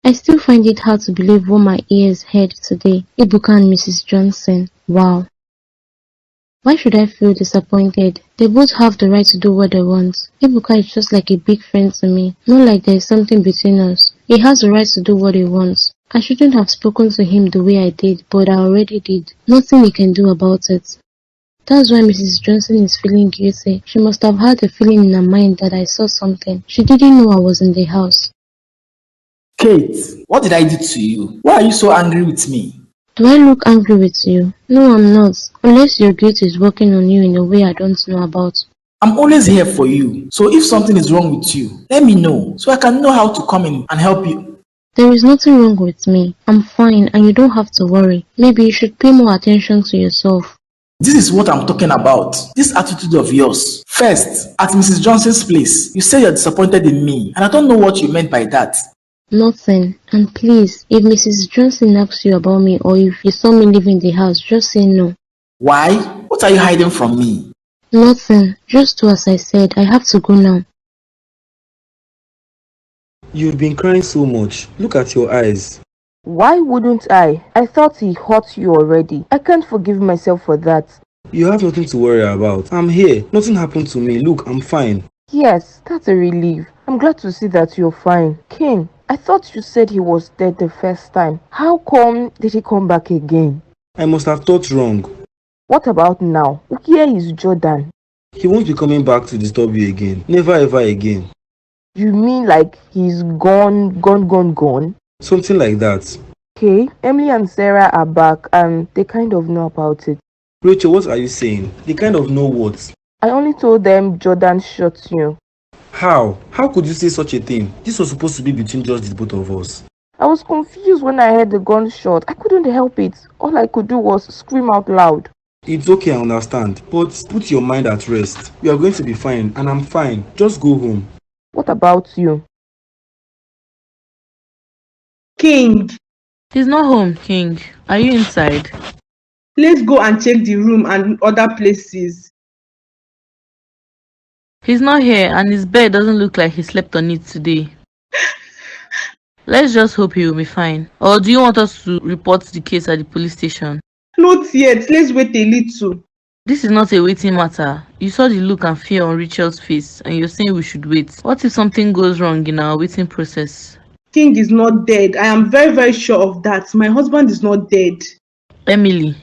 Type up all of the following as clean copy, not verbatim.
I still find it hard to believe what my ears heard today. Ebuka and Mrs. Johnson. Wow. Why should I feel disappointed? They both have the right to do what they want. Ebuka is just like a big friend to me, not like there is something between us. He has the right to do what he wants. I shouldn't have spoken to him the way I did, but I already did. Nothing he can do about it. That's why Mrs. Johnson is feeling guilty. She must have had a feeling in her mind that I saw something. She didn't know I was in the house. Kate, what did I do to you? Why are you so angry with me? Do I look angry with you? No, I'm not. Unless your guilt is working on you in a way I don't know about. I'm always here for you. So if something is wrong with you, let me know so I can know how to come in and help you. There is nothing wrong with me. I'm fine and you don't have to worry. Maybe you should pay more attention to yourself. This is what I'm talking about. This attitude of yours. First, at Mrs. Johnson's place, you say you're disappointed in me, and I don't know what you meant by that. Nothing. And please, if Mrs. Johnson asks you about me or if you saw me leaving the house, just say no. Why? What are you hiding from me? Nothing. Just do as I said. I have to go now. You've been crying so much. Look at your eyes. Why wouldn't I? I thought he hurt you already. I can't forgive myself for that. You have nothing to worry about. I'm here. Nothing happened to me. Look, I'm fine. Yes, that's a relief. I'm glad to see that you're fine. King, I thought you said he was dead the first time. How come did he come back again? I must have thought wrong. What about now? Where is Jordan? He won't be coming back to disturb you again. Never ever again. You mean like he's gone? Something like that. Okay, Emily and Sarah are back and they kind of know about it. Rachel, what are you saying? They kind of know what? I only told them Jordan shot you. How? How could you say such a thing? This was supposed to be between just the both of us. I was confused when I heard the gunshot. I couldn't help it. All I could do was scream out loud. It's okay, I understand. But put your mind at rest. You are going to be fine, and I'm fine. Just go home. What about you? King, He's not home, King. Are you inside? let's go and check the room and other places. He's not here and his bed doesn't look like he slept on it today. Let's just hope he will be fine. Or do you want us to report the case at the police station? Not yet, let's wait a little. This is not a waiting matter. You saw the look and fear on Rachel's face and you're saying we should wait. What if something goes wrong in our waiting process? King is not dead. I am very, very sure of that. My husband is not dead. Emily.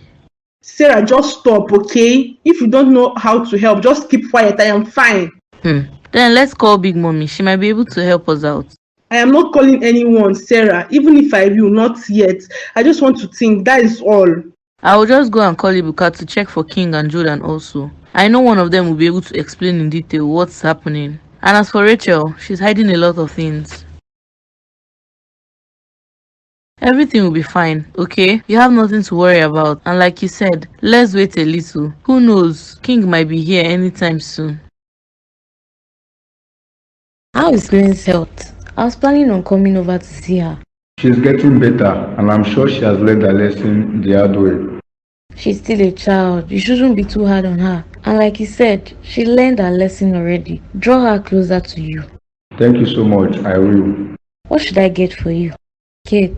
Sarah, just stop, okay? If you don't know how to help, just keep quiet. I am fine. Then let's call Big Mommy. She might be able to help us out. I am not calling anyone, Sarah. Even if I will, not yet. I just want to think. That is all. I will just go and call Ibuka to check for King and Jordan also. I know one of them will be able to explain in detail what's happening. And as for Rachel, she's hiding a lot of things. Everything will be fine, okay? You have nothing to worry about. And like you said, let's wait a little. Who knows? King might be here anytime soon. How is Gwen's health? I was planning on coming over to see her. She's getting better, and I'm sure she has learned her lesson the hard way. She's still a child. You shouldn't be too hard on her. And like you said, she learned her lesson already. Draw her closer to you. Thank you so much, I will. What should I get for you? Kate.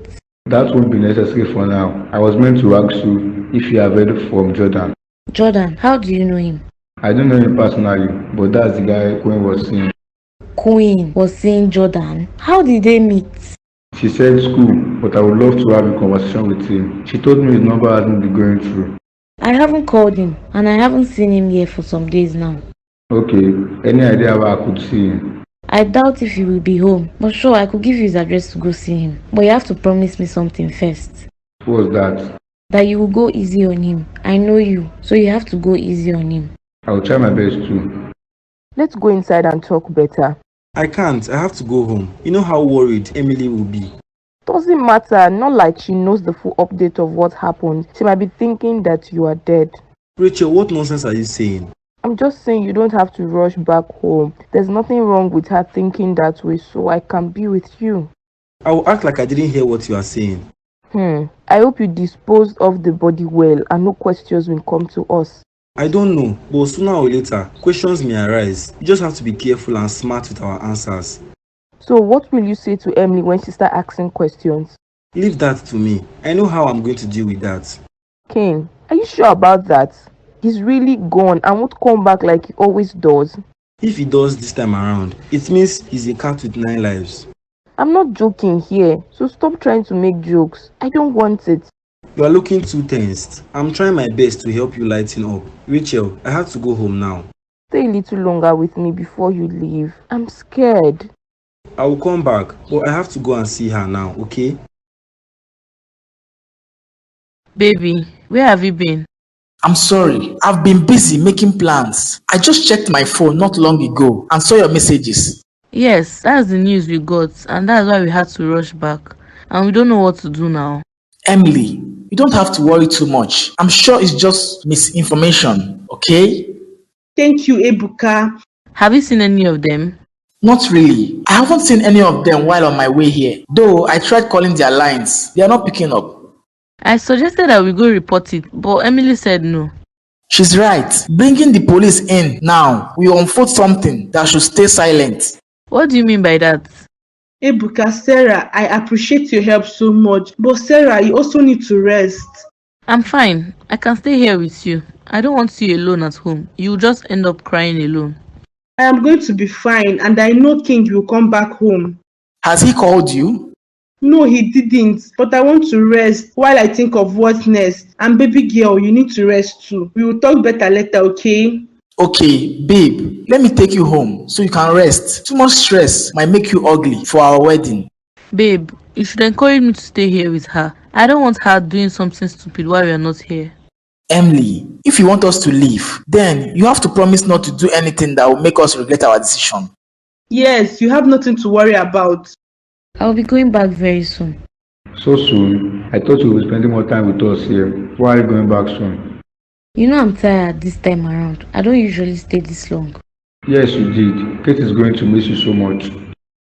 That won't be necessary for now. I was meant to ask you if you have heard from Jordan. Jordan, how do you know him? I don't know him personally, but that's the guy Queen was seeing. Queen was seeing Jordan? How did they meet? She said school, but I would love to have a conversation with him. She told me his number hasn't been going through. I haven't called him, and I haven't seen him here for some days now. Okay, any idea where I could see him? I doubt if he will be home, but sure, I could give you his address to go see him. But you have to promise me something first. What was that? That you will go easy on him. I know you, so you have to go easy on him. I will try my best too. Let's go inside and talk better. I can't. I have to go home. You know how worried Emily will be. Doesn't matter. Not like she knows the full update of what happened. She might be thinking that you are dead. Rachel, what nonsense are you saying? I'm just saying you don't have to rush back home. There's nothing wrong with her thinking that way, so I can be with you. I will act like I didn't hear what you are saying. I hope you dispose of the body well and no questions will come to us. I don't know, but sooner or later, questions may arise. You just have to be careful and smart with our answers. So what will you say to Emily when she starts asking questions? Leave that to me. I know how I'm going to deal with that. King, are you sure about that? He's really gone and won't come back like he always does. If he does this time around, it means he's a cat with 9 lives. I'm not joking here, so stop trying to make jokes. I don't want it. You are looking too tensed. I'm trying my best to help you lighten up. Rachel, I have to go home now. Stay a little longer with me before you leave. I'm scared. I will come back, but I have to go and see her now, okay? Baby, where have you been? I'm sorry. I've been busy making plans. I just checked my phone not long ago and saw your messages. Yes, that's the news we got, and that's why we had to rush back. And we don't know what to do now. Emily, you don't have to worry too much. I'm sure it's just misinformation, okay? Thank you, Ebuka. Have you seen any of them? Not really. I haven't seen any of them while on my way here. Though I tried calling their lines. They are not picking up. I suggested that we go report it, but Emily said no. She's right. Bringing the police in now will unfold something that should stay silent. What do you mean by that? Ebuka, Sarah, I appreciate your help so much. But Sarah, you also need to rest. I'm fine. I can stay here with you. I don't want you alone at home. You'll just end up crying alone. I am going to be fine, and I know King will come back home. Has he called you? No, he didn't, but I want to rest while I think of what's next. And baby girl, you need to rest too. We will talk better later, okay? Okay, babe, let me take you home so you can rest. Too much stress might make you ugly for our wedding. Babe, you should encourage me to stay here with her. I don't want her doing something stupid while we are not here. Emily, if you want us to leave, then you have to promise not to do anything that will make us regret our decision. Yes, you have nothing to worry about. I'll be going back very soon. So soon? I thought you would be spending more time with us here. Why are you going back soon? You know I'm tired this time around. I don't usually stay this long. Yes, you did. Kate is going to miss you so much.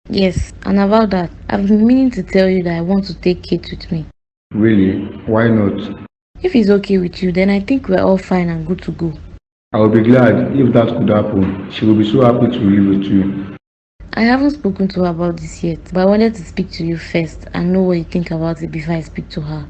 Yes, and about that, I've been meaning to tell you that I want to take Kate with me. Really? Why not? If it's okay with you, then I think we're all fine and good to go. I will be glad if that could happen. She will be so happy to live with you. I haven't spoken to her about this yet, but I wanted to speak to you first and know what you think about it before I speak to her.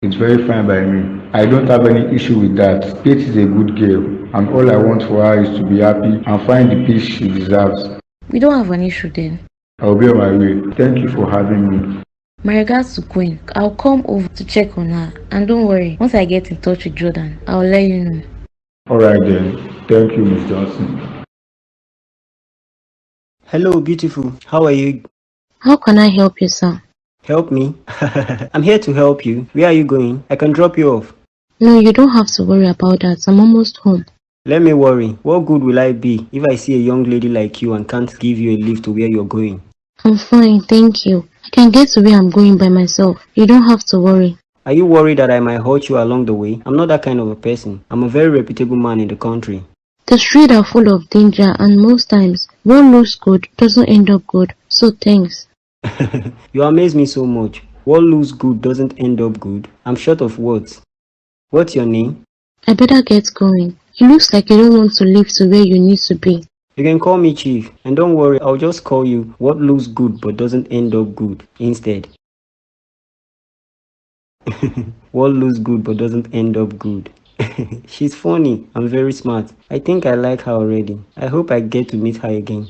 It's very fine by me. I don't have any issue with that. Kate is a good girl, and all I want for her is to be happy and find the peace she deserves. We don't have an issue then. I will be on my way. Thank you for having me. My regards to Queen. I'll come over to check on her, and don't worry, once I get in touch with Jordan, I'll let you know. Alright then. Thank you, Miss Johnson. Hello, beautiful. How are you? How can I help you, sir? Help me? I'm here to help you. Where are you going? I can drop you off. No, you don't have to worry about that. I'm almost home. Let me worry. What good will I be if I see a young lady like you and can't give you a lift to where you're going? I'm fine, thank you. I can get to where I'm going by myself. You don't have to worry. Are you worried that I might hurt you along the way? I'm not that kind of a person. I'm a very reputable man in the country. The streets are full of danger, and most times, what looks good doesn't end up good. So thanks. You amaze me so much. What looks good doesn't end up good. I'm short of words. What's your name? I better get going. It looks like you don't want to live to where you need to be. You can call me Chief. And don't worry, I'll just call you what looks good but doesn't end up good instead. What looks good but doesn't end up good. She's funny and very smart. I think I like her already. I hope I get to meet her again.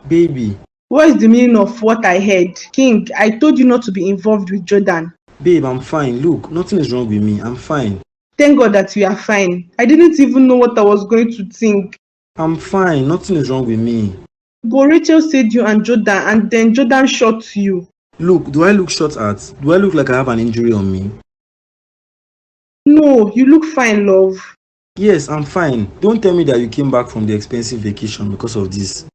Baby. What is the meaning of what I heard? King, I told you not to be involved with Jordan. Babe, I'm fine. Look, nothing is wrong with me. I'm fine. Thank God that you are fine. I didn't even know what I was going to think. I'm fine. Nothing is wrong with me. But Rachel said you and Jordan, and then Jordan shot you. Look, do I look short at? Do I look like I have an injury on me? No, you look fine, love. Yes, I'm fine. Don't tell me that you came back from the expensive vacation because of this.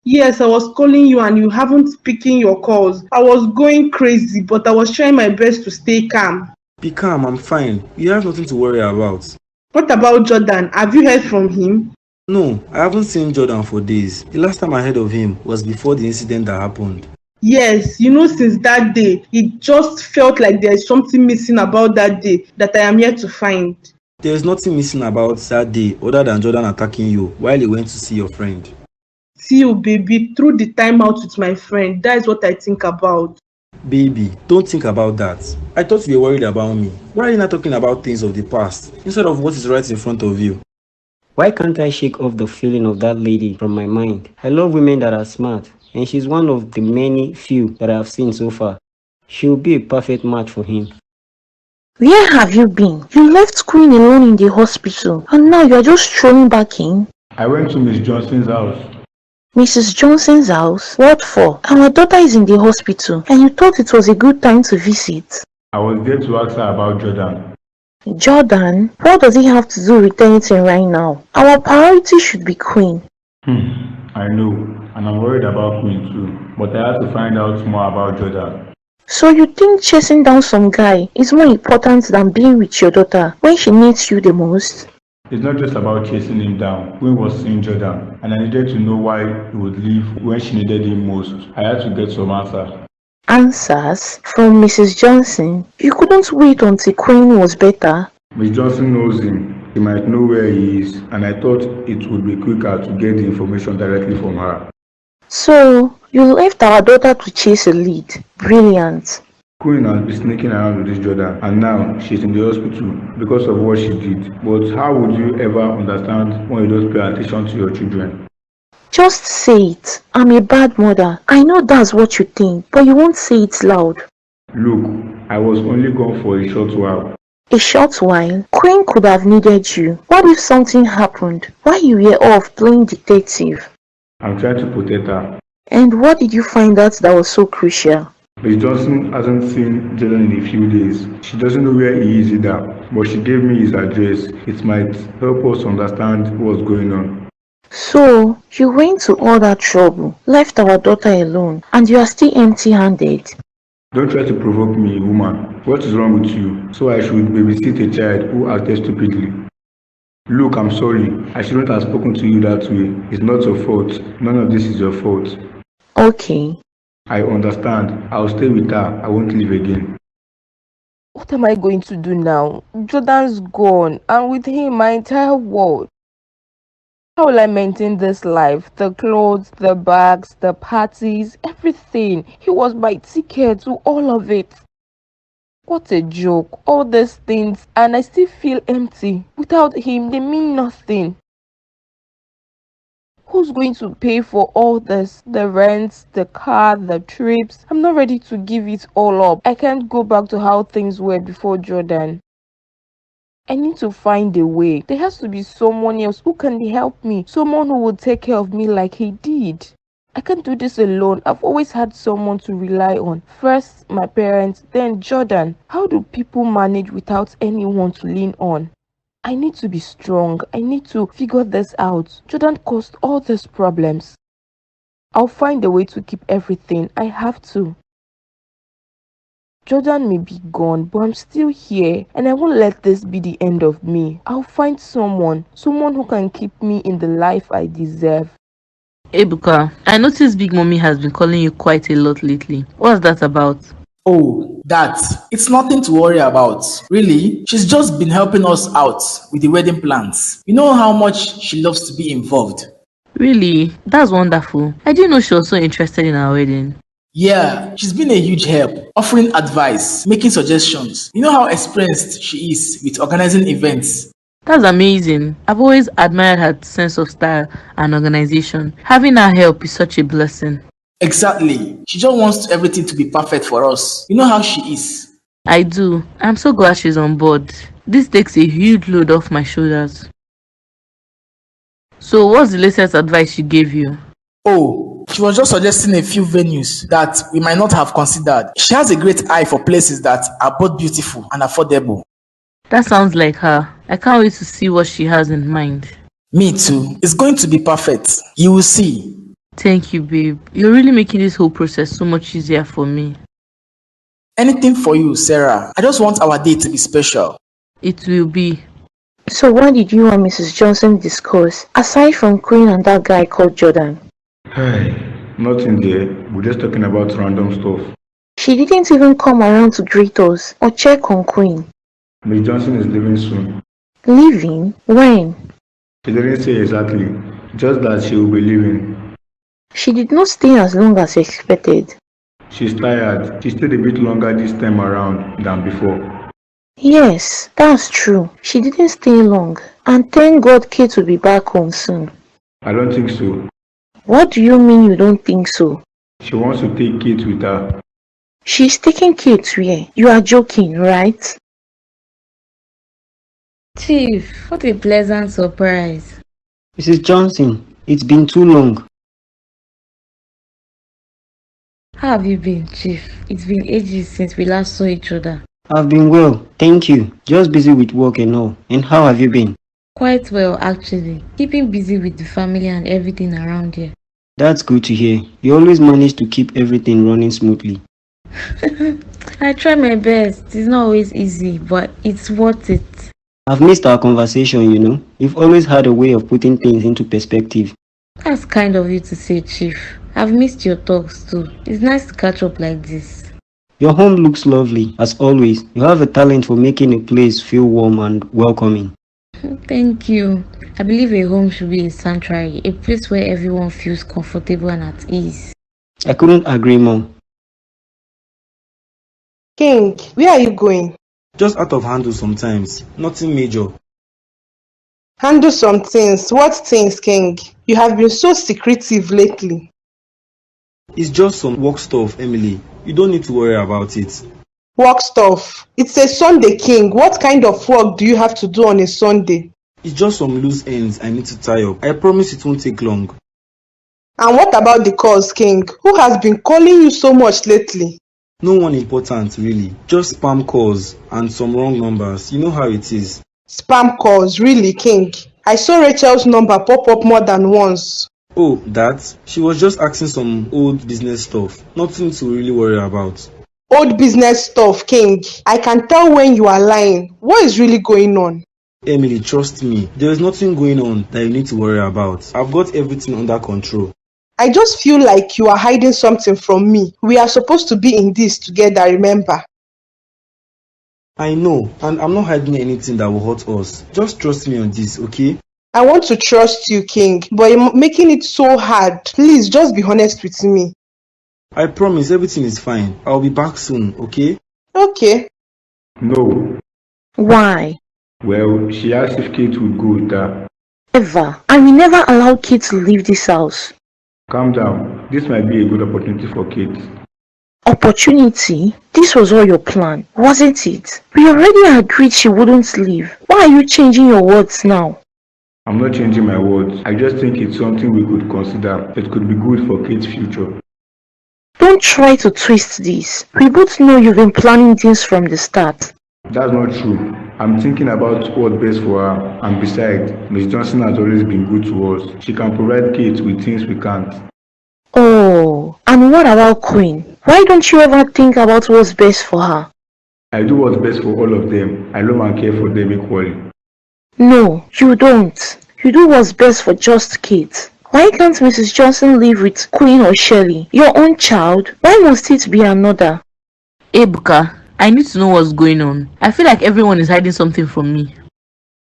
Yes, I was calling you and you haven't picking your calls. I was going crazy, but I was trying my best to stay calm. Be calm, I'm fine. You have nothing to worry about. What about Jordan? Have you heard from him? No, I haven't seen Jordan for days. The last time I heard of him was before the incident that happened. Yes, since that day, it just felt like there is something missing about that day that I am here to find. There is nothing missing about that day other than Jordan attacking you while he went to see your friend. see you, baby, through the time out with my friend. That is what I think about. Baby, don't think about that. I thought you were worried about me. Why are you not talking about things of the past instead of what is right in front of you? Why can't I shake off the feeling of that lady from my mind? I love women that are smart, and she's one of the many few that I've seen so far. She'll be a perfect match for him. Where have you been? You left Queen alone in the hospital, and now you're just strolling back in. I went to Miss Johnson's house. Mrs. Johnson's house? What for? Our daughter is in the hospital, and you thought it was a good time to visit. I was there to ask her about Jordan. Jordan? What does he have to do with anything right now? Our priority should be Queen. I know, and I'm worried about Queen too, but I have to find out more about Jordan. So you think chasing down some guy is more important than being with your daughter when she needs you the most? It's not just about chasing him down. Queen was seeing Jordan, and I needed to know why he would leave when she needed him most. I had to get some answer. Answers from Mrs. Johnson? You couldn't wait until Queen was better? Miss Johnson knows him. He might know where he is, and I thought it would be quicker to get the information directly from her. So, you left our daughter to chase a lead. Brilliant. Queen has been sneaking around with this Jordan, and now she's in the hospital because of what she did. But how would you ever understand when you don't pay attention to your children? Just say it. I'm a bad mother. I know that's what you think, but you won't say it loud. Look, I was only gone for a short while. A short while? Queen could have needed you. What if something happened? Why you were off playing detective? I'm trying to protect her. And what did you find out that was so crucial? Miss Johnson hasn't seen Jordan in a few days. She doesn't know where he is either, but she gave me his address. It might help us understand what's going on. So, you went to all that trouble, left our daughter alone, and you are still empty-handed. Don't try to provoke me, woman. What is wrong with you? So I should babysit a child who acted stupidly? Look, I'm sorry. I shouldn't have spoken to you that way. It's not your fault. None of this is your fault. Okay. I understand. I'll stay with her. I won't leave again. What am I going to do now? Jordan's gone, and with him my entire world. How will I maintain this life? The clothes, the bags, the parties, everything. He was my ticket to all of it. What a joke. All these things, and I still feel empty. Without him, they mean nothing. Who's going to pay for all this? The rent, the car, the trips? I'm not ready to give it all up. I can't go back to how things were before Jordan. I need to find a way. There has to be someone else who can help me. Someone who will take care of me like he did. I can't do this alone. I've always had someone to rely on. First, my parents, then Jordan. How do people manage without anyone to lean on? I need to be strong. I need to figure this out. Jordan caused all these problems. I'll find a way to keep everything. I have to. Jordan may be gone, but I'm still here, and I won't let this be the end of me. I'll find someone who can keep me in the life I deserve. Ebuka, I noticed Big Mommy has been calling you quite a lot lately. What's that about? Oh, that. It's nothing to worry about. Really, she's just been helping us out with the wedding plans. You know how much she loves to be involved. Really? That's wonderful. I didn't know she was so interested in our wedding. Yeah, she's been a huge help, offering advice, making suggestions. You know how experienced she is with organizing events. That's amazing. I've always admired her sense of style and organization. Having her help is such a blessing. Exactly. She just wants everything to be perfect for us. You know how she is. I do. I'm so glad she's on board. This takes a huge load off my shoulders. So what's the latest advice she gave you? Oh, she was just suggesting a few venues that we might not have considered. She has a great eye for places that are both beautiful and affordable. That sounds like her. I can't wait to see what she has in mind. Me too. It's going to be perfect. You will see. Thank you, babe. You're really making this whole process so much easier for me. Anything for you, Sarah. I just want our day to be special. It will be. So what did you and Mrs. Johnson discuss, aside from Queen and that guy called Jordan? Hey, nothing there. We're just talking about random stuff. She didn't even come around to greet us or check on Queen. Miss Johnson is leaving soon. Leaving? When? She didn't say exactly, just that she will be leaving. She did not stay as long as expected. She's tired. She stayed a bit longer this time around than before. Yes, that's true. She didn't stay long. And thank God Kate will be back home soon. I don't think so. What do you mean you don't think so? She wants to take Kate with her. She's taking Kate where? You are joking, right? Chief, what a pleasant surprise. Mrs. Johnson, it's been too long. How have you been, Chief? It's been ages since we last saw each other. I've been well, thank you. Just busy with work and all. And how have you been? Quite well, actually. Keeping busy with the family and everything around here. That's good to hear. You always manage to keep everything running smoothly. I try my best. It's not always easy, but it's worth it. I've missed our conversation, you know. You've always had a way of putting things into perspective. That's kind of you to say, Chief. I've missed your talks too. It's nice to catch up like this. Your home looks lovely, as always. You have a talent for making a place feel warm and welcoming. Thank you. I believe a home should be a sanctuary, a place where everyone feels comfortable and at ease. I couldn't agree more. King, where are you going? Just out of handle sometimes. Nothing major. Handle some things. What things, King? You have been so secretive lately. It's just some work stuff, Emily. You don't need to worry about it. Work stuff. It's a Sunday, King. What kind of work do you have to do on a Sunday? It's just some loose ends I need to tie up. I promise it won't take long. And what about the calls, King? Who has been calling you so much lately? No one important, really. Just spam calls and some wrong numbers. You know how it is. Spam calls, really, King? I saw Rachel's number pop up more than once. Oh, that? She was just asking some old business stuff. Nothing to really worry about. Old business stuff, King. I can tell when you are lying. What is really going on? Emily, trust me. There is nothing going on that you need to worry about. I've got everything under control. I just feel like you are hiding something from me. We are supposed to be in this together, remember? I know, and I'm not hiding anything that will hurt us. Just trust me on this, okay? I want to trust you, King, but you're making it so hard. Please, just be honest with me. I promise everything is fine. I'll be back soon, okay? Okay. No. Why? Well, she asked if Kate would go with her. Ever. I will never allow Kate to leave this house. Calm down. This might be a good opportunity for Kate. Opportunity? This was all your plan, wasn't it? We already agreed she wouldn't leave. Why are you changing your words now? I'm not changing my words. I just think it's something we could consider. It could be good for Kate's future. Don't try to twist this. We both know you've been planning this from the start. That's not true. I'm thinking about what's best for her. And besides, Miss Johnson has always been good to us. She can provide Kate with things we can't. Oh, and what about Queen? Why don't you ever think about what's best for her? I do what's best for all of them. I love and care for them equally. No, you don't. You do what's best for just Kate. Why can't Mrs. Johnson live with Queen or Shelley, your own child? Why must it be another? Ebuka, I need to know what's going on. I feel like everyone is hiding something from me.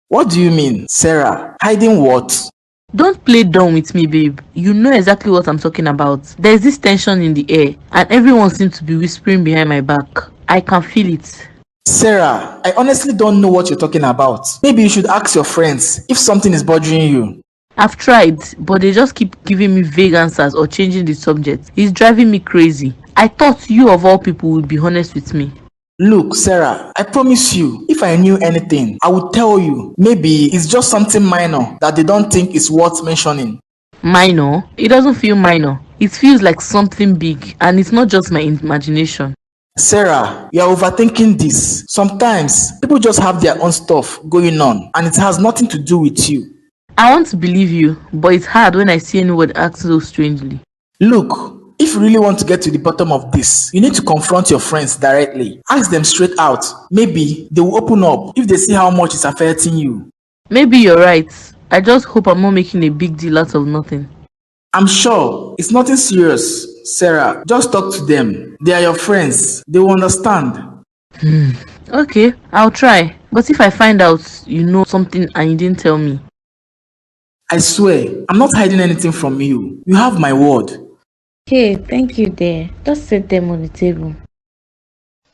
What do you mean, Sarah? Hiding what? Don't play dumb with me, babe. You know exactly what I'm talking about. There's this tension in the air, and everyone seems to be whispering behind my back. I can feel it. Sarah, I honestly don't know what you're talking about. Maybe you should ask your friends if something is bothering you. I've tried, but they just keep giving me vague answers or changing the subject. It's driving me crazy. I thought you of all people would be honest with me. Look, Sarah, I promise you, if I knew anything, I would tell you. Maybe it's just something minor that they don't think is worth mentioning. Minor? It doesn't feel minor. It feels like something big, and it's not just my imagination. Sarah, you are overthinking this. Sometimes people just have their own stuff going on, and it has nothing to do with you. I want to believe you, but it's hard when I see anyone act so strangely. Look, if you really want to get to the bottom of this, you need to confront your friends directly. Ask them straight out. Maybe they will open up if they see how much it's affecting you. Maybe you're right. I just hope I'm not making a big deal out of nothing. I'm sure it's nothing serious, Sarah. Just talk to them. They are your friends. They will understand. Okay, I'll try. But if I find out you know something and you didn't tell me? I swear, I'm not hiding anything from you. You have my word. Okay, thank you there. Just set them on the table.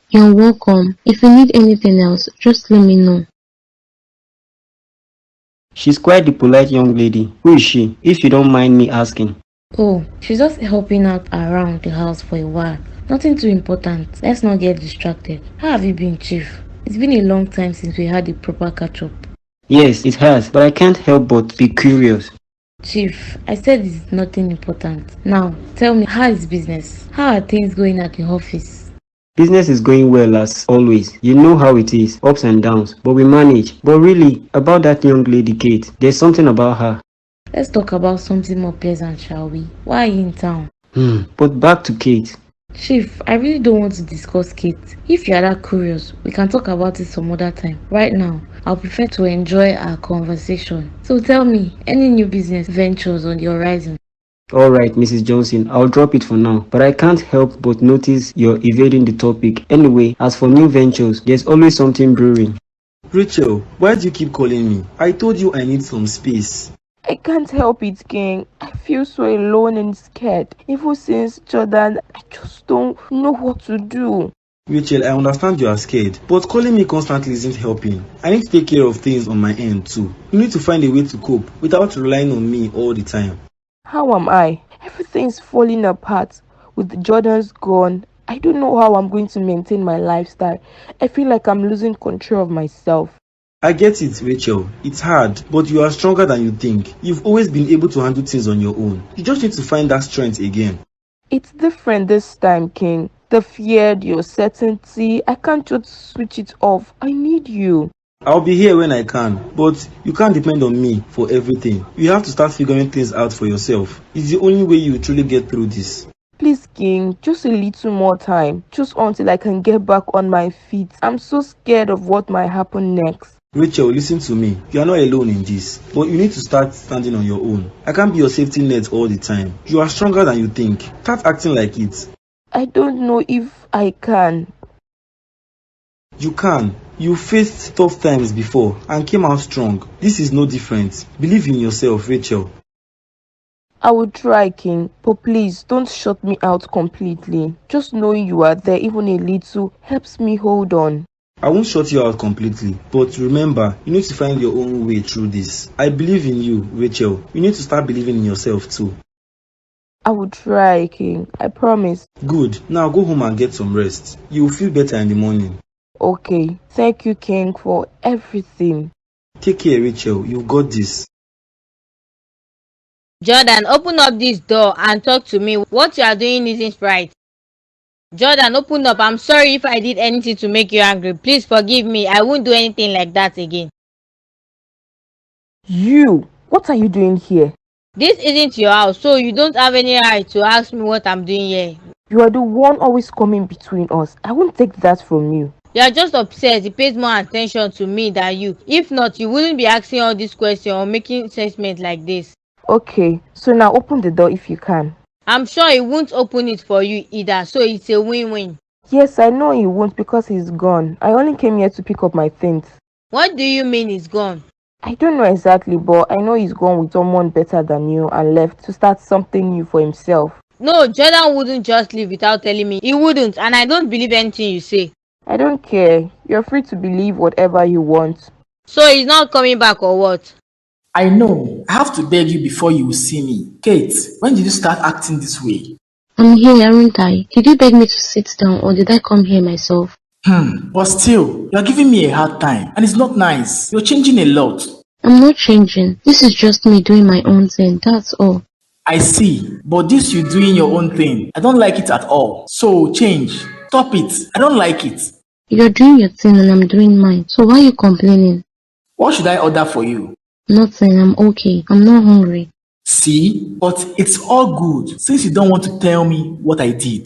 You're welcome. If you need anything else, just let me know. She's quite the polite young lady. Who is she, if you don't mind me asking? Oh, she's just helping out around the house for a while. Nothing too important. Let's not get distracted. How have you been, Chief? It's been a long time since we had a proper catch-up. Yes, it has, but I can't help but be curious. Chief, I said it's nothing important. Now, tell me, how is business? How are things going at the office? Business is going well as always. You know how it is, ups and downs, but we manage. But really, about that young lady Kate, there's something about her. Let's talk about something more pleasant, shall we? Why are you in town? But back to Kate. Chief, I really don't want to discuss Kate. If you're that curious, we can talk about it some other time. Right now, I'll prefer to enjoy our conversation. So tell me, any new business ventures on the horizon? Alright, Mrs. Johnson, I'll drop it for now, but I can't help but notice you're evading the topic. Anyway, as for new ventures, there's always something brewing. Rachel, why do you keep calling me? I told you I need some space. I can't help it, King. I feel so alone and scared. Ever since Jordan, I just don't know what to do. Rachel, I understand you are scared, but calling me constantly isn't helping. I need to take care of things on my end too. You need to find a way to cope without relying on me all the time. How am I? Everything's falling apart. With Jordan's gone, I don't know how I'm going to maintain my lifestyle. I feel like I'm losing control of myself. I get it, Rachel. It's hard, but you are stronger than you think. You've always been able to handle things on your own. You just need to find that strength again. It's different this time, King. The fear, the uncertainty, I can't just switch it off. I need you. I'll be here when I can, but you can't depend on me for everything. You have to start figuring things out for yourself. It's the only way you will truly get through this. Please, King, just a little more time. Just until I can get back on my feet. I'm so scared of what might happen next. Rachel, listen to me. You are not alone in this, but you need to start standing on your own. I can't be your safety net all the time. You are stronger than you think. Start acting like it. I don't know if I can. You can. You faced tough times before and came out strong. This is no different. Believe in yourself, Rachel. I will try, King, but please don't shut me out completely. Just knowing you are there, even a little, helps me hold on. I won't shut you out completely, but remember, you need to find your own way through this. I believe in you, Rachel. You need to start believing in yourself too. I will try, King. I promise. Good. Now go home and get some rest. You will feel better in the morning. Okay. Thank you, King, for everything. Take care, Rachel. You've got this. Jordan, open up this door and talk to me. What you are doing isn't right. Jordan, open up. I'm sorry if I did anything to make you angry. Please forgive me. I won't do anything like that again. You! What are you doing here? This isn't your house, so you don't have any right to ask me what I'm doing here. You are the one always coming between us. I won't take that from you. You are just upset. He pays more attention to me than you. If not, you wouldn't be asking all these questions or making statements like this. Okay, so now open the door if you can. I'm sure he won't open it for you either, so it's a win-win. Yes, I know he won't because he's gone. I only came here to pick up my things. What do you mean he's gone? I don't know exactly, but I know he's gone with someone better than you and left to start something new for himself. No, Jordan wouldn't just leave without telling me. He wouldn't, and I don't believe anything you say. I don't care. You're free to believe whatever you want. So he's not coming back or what? I know. I have to beg you before you will see me. Kate, when did you start acting this way? I'm here, aren't I? Did you beg me to sit down or did I come here myself? But still, you're giving me a hard time and it's not nice. You're changing a lot. I'm not changing. This is just me doing my own thing, that's all. I see, but this you doing your own thing, I don't like it at all. So change. Stop it. I don't like it. You're doing your thing and I'm doing mine, so why are you complaining? What should I order for you? Nothing, I'm okay. I'm not hungry. See, but it's all good since you don't want to tell me what I did.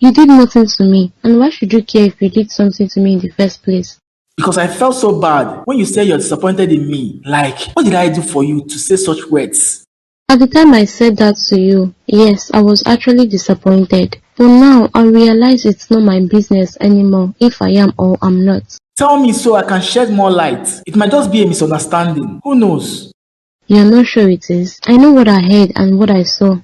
You did nothing to me, and why should you care if you did something to me in the first place? Because I felt so bad when you said you're disappointed in me. Like, what did I do for you to say such words? At the time I said that to you, yes, I was actually disappointed. But now I realize it's not my business anymore if I am or I'm not. Tell me so I can shed more light. It might just be a misunderstanding. Who knows? You're not sure it is? I know what I heard and what I saw.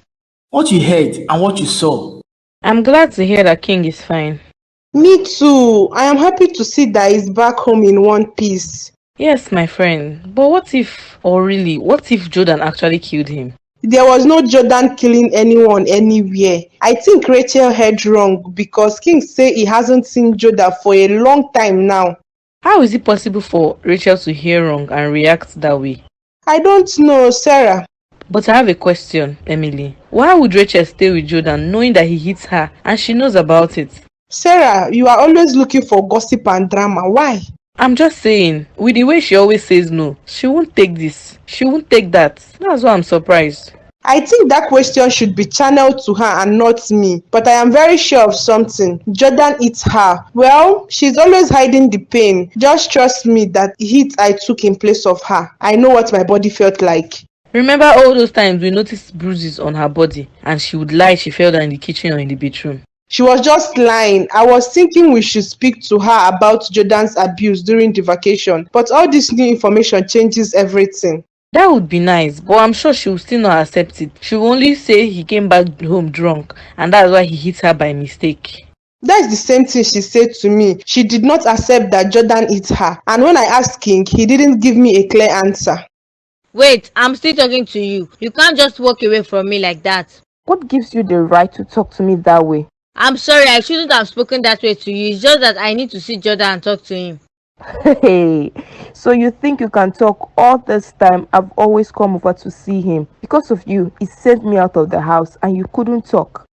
What you heard and what you saw. I'm glad to hear that King is fine. Me too. I am happy to see that he's back home in one piece. Yes, my friend. But what if, or really, what if Jordan actually killed him? There was no Jordan killing anyone anywhere. I think Rachel heard wrong because King say he hasn't seen Jordan for a long time now. How is it possible for Rachel to hear wrong and react that way? I don't know, Sarah. But I have a question, Emily. Why would Rachel stay with Jordan knowing that he hits her and she knows about it? Sarah, you are always looking for gossip and drama. Why? I'm just saying, with the way she always says no, she won't take this, she won't take that. That's why I'm surprised. I think that question should be channeled to her and not me. But I am very sure of something. Jordan hit her. Well, she's always hiding the pain. Just trust me that hit I took in place of her. I know what my body felt like. Remember all those times we noticed bruises on her body and she would lie she fell down in the kitchen or in the bedroom? She was just lying. I was thinking we should speak to her about Jordan's abuse during the vacation. But all this new information changes everything. That would be nice, but I'm sure she will still not accept it. She will only say he came back home drunk and that's why he hit her by mistake. That's the same thing she said to me. She did not accept that Jordan hit her. And when I asked King, he didn't give me a clear answer. Wait, I'm still talking to you. You can't just walk away from me like that. What gives you the right to talk to me that way? I'm sorry, I shouldn't have spoken that way to you. It's just that I need to see Jordan and talk to him. Hey, so you think you can talk? All this time I've always come over to see him. Because of you, he sent me out of the house and you couldn't talk.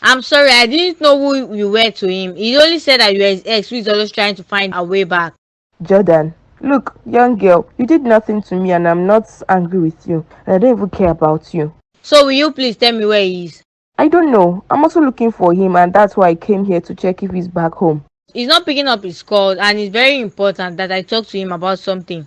I'm sorry, I didn't know who you were to him. He only said that you were his ex who is always trying to find a way back. Jordan, look, young girl, you did nothing to me and I'm not angry with you. And I don't even care about you. So will you please tell me where he is? I don't know. I'm also looking for him and that's why I came here to check if he's back home. He's not picking up his call and it's very important that I talk to him about something.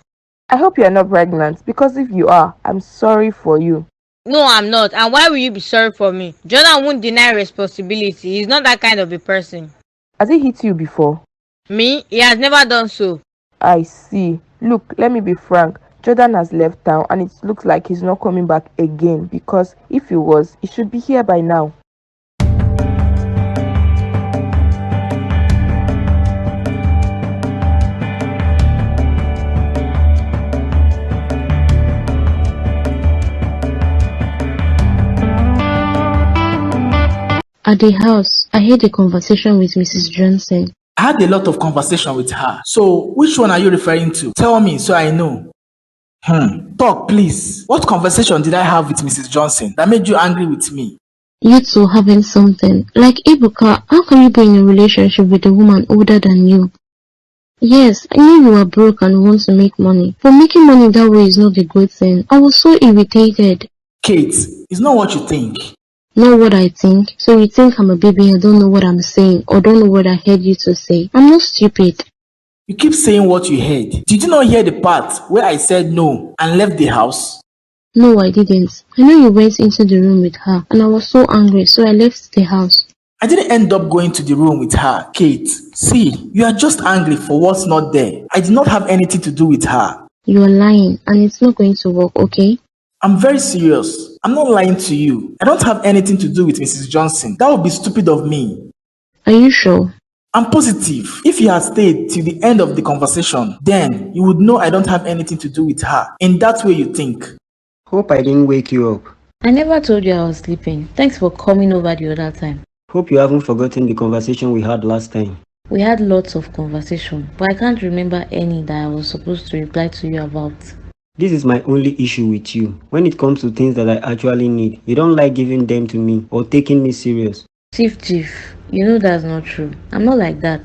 I hope you're not pregnant because if you are, I'm sorry for you. No, I'm not. And why will you be sorry for me? Jordan won't deny responsibility. He's not that kind of a person. Has he hit you before? Me? He has never done so. I see. Look, let me be frank. Jordan has left town and it looks like he's not coming back again because if he was, he should be here by now. At the house, I heard a conversation with Mrs. Johnson. I had a lot of conversation with her. So, which one are you referring to? Tell me so I know. Talk, please. What conversation did I have with Mrs. Johnson that made you angry with me? You two having something. Like Ibuka, how can you be in a relationship with a woman older than you? Yes, I knew you were broke and want to make money. But making money that way is not a good thing. I was so irritated. Kate, it's not what you think. Not what I think. So you think I'm a baby and don't know what I'm saying or don't know what I heard you to say. I'm not stupid. You keep saying what you heard. Did you not hear the part where I said no and left the house? No, I didn't. I know you went into the room with her and I was so angry so I left the house. I didn't end up going to the room with her, Kate. See, you are just angry for what's not there. I did not have anything to do with her. You are lying and it's not going to work, okay? I'm very serious. I'm not lying to you. I don't have anything to do with Mrs. Johnson. That would be stupid of me. Are you sure? I'm positive. If you had stayed till the end of the conversation, then you would know I don't have anything to do with her. In that way you think. Hope I didn't wake you up. I never told you I was sleeping. Thanks for coming over the other time. Hope you haven't forgotten the conversation we had last time. We had lots of conversation, but I can't remember any that I was supposed to reply to you about. This is my only issue with you. When it comes to things that I actually need, you don't like giving them to me or taking me serious. Chief, you know that's not true. I'm not like that.